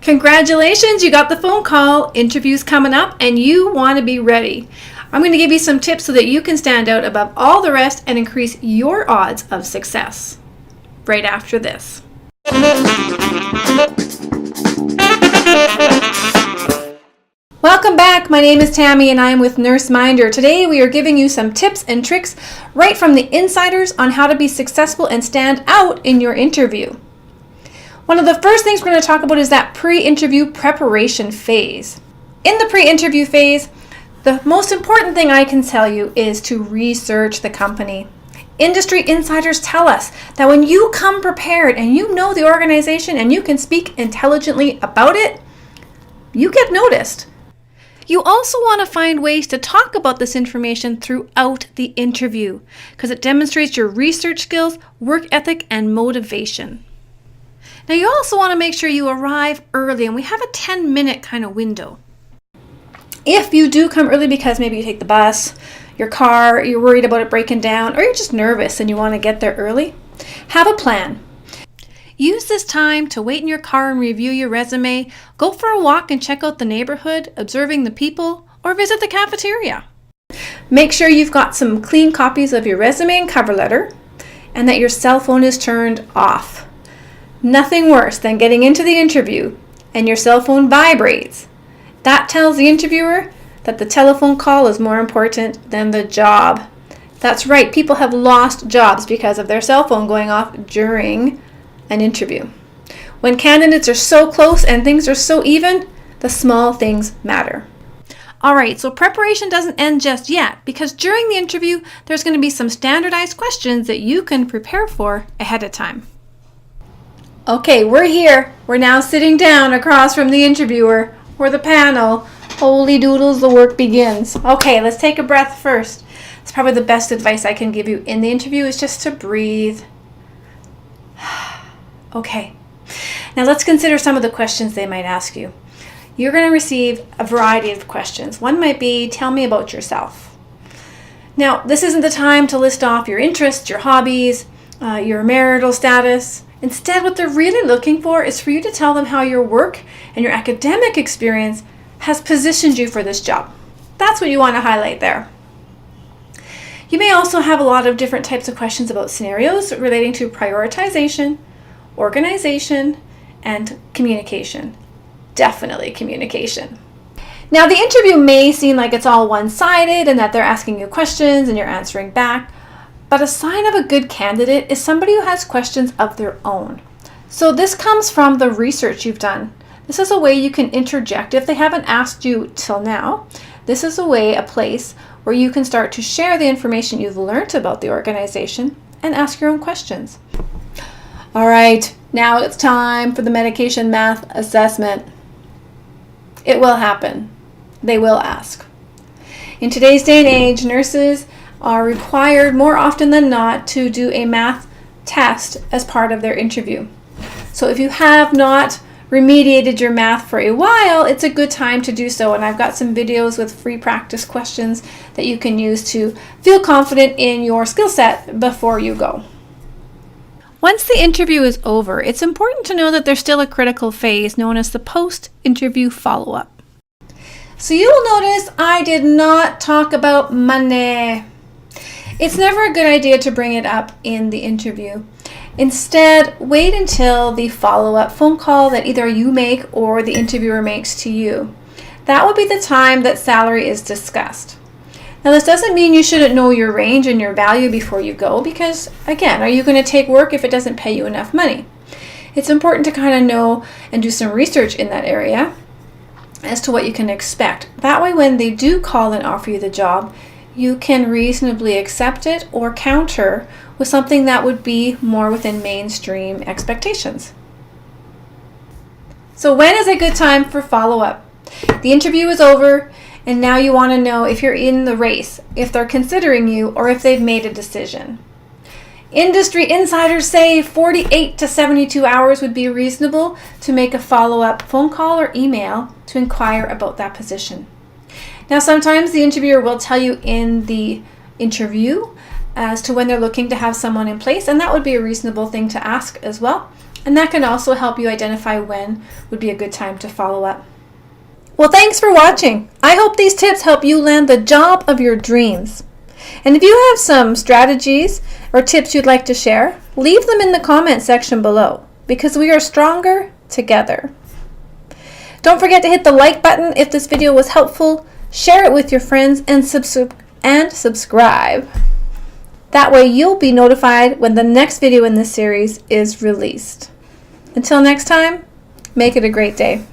Congratulations, you got the phone call. Interview's coming up and you want to be ready. I'm going to give you some tips so that you can stand out above all the rest and increase your odds of success. Right after this. Welcome back. My name is Tammy and I am with Nurse Minder. Today we are giving you some tips and tricks right from the insiders on how to be successful and stand out in your interview. One of the first things we're going to talk about is that pre-interview preparation phase. In the pre-interview phase, the most important thing I can tell you is to research the company. Industry insiders tell us that when you come prepared and you know the organization and you can speak intelligently about it, you get noticed. You also want to find ways to talk about this information throughout the interview because it demonstrates your research skills, work ethic, and motivation. Now you also want to make sure you arrive early, and we have a 10-minute kind of window. If you do come early because maybe you take the bus, your car, you're worried about it breaking down, or you're just nervous and you want to get there early, have a plan. Use this time to wait in your car and review your resume, go for a walk and check out the neighborhood, observing the people, or visit the cafeteria. Make sure you've got some clean copies of your resume and cover letter, and that your cell phone is turned off. Nothing worse than getting into the interview and your cell phone vibrates. That tells the interviewer that the telephone call is more important than the job. That's right, people have lost jobs because of their cell phone going off during an interview. When candidates are so close and things are so even, the small things matter. All right, so preparation doesn't end just yet because during the interview, there's going to be some standardized questions that you can prepare for ahead of time. Okay, we're here. We're now sitting down across from the interviewer or the panel. Holy doodles, the work begins. Okay, let's take a breath first. It's probably the best advice I can give you in the interview is just to breathe. Okay, now let's consider some of the questions they might ask you. You're going to receive a variety of questions. One might be, tell me about yourself. Now, this isn't the time to list off your interests, your hobbies, your marital status. Instead, what they're really looking for is for you to tell them how your work and your academic experience has positioned you for this job. That's what you want to highlight there. You may also have a lot of different types of questions about scenarios relating to prioritization, organization, and communication. Definitely communication. Now, the interview may seem like it's all one-sided and that they're asking you questions and you're answering back. But a sign of a good candidate is somebody who has questions of their own. So this comes from the research you've done. This is a way you can interject if they haven't asked you till now. This is a place where you can start to share the information you've learned about the organization and ask your own questions. All right, now it's time for the medication math assessment. It will happen. They will ask. In today's day and age, nurses are required more often than not to do a math test as part of their interview. So if you have not remediated your math for a while, it's a good time to do so. And I've got some videos with free practice questions that you can use to feel confident in your skill set before you go. Once the interview is over, it's important to know that there's still a critical phase known as the post-interview follow-up. So you will notice I did not talk about money. It's never a good idea to bring it up in the interview. Instead, wait until the follow-up phone call that either you make or the interviewer makes to you. That would be the time that salary is discussed. Now, this doesn't mean you shouldn't know your range and your value before you go because, again, are you going to take work if it doesn't pay you enough money? It's important to kind of know and do some research in that area as to what you can expect. That way, when they do call and offer you the job, you can reasonably accept it or counter with something that would be more within mainstream expectations. So when is a good time for follow-up? The interview is over and now you want to know if you're in the race, if they're considering you, or if they've made a decision. Industry insiders say 48 to 72 hours would be reasonable to make a follow-up phone call or email to inquire about that position. Now, sometimes the interviewer will tell you in the interview as to when they're looking to have someone in place, and that would be a reasonable thing to ask as well. And that can also help you identify when would be a good time to follow up. Well, thanks for watching. I hope these tips help you land the job of your dreams. And if you have some strategies or tips you'd like to share, leave them in the comment section below, because we are stronger together. Don't forget to hit the like button if this video was helpful, share it with your friends, and subscribe. That way you'll be notified when the next video in this series is released. Until next time, make it a great day.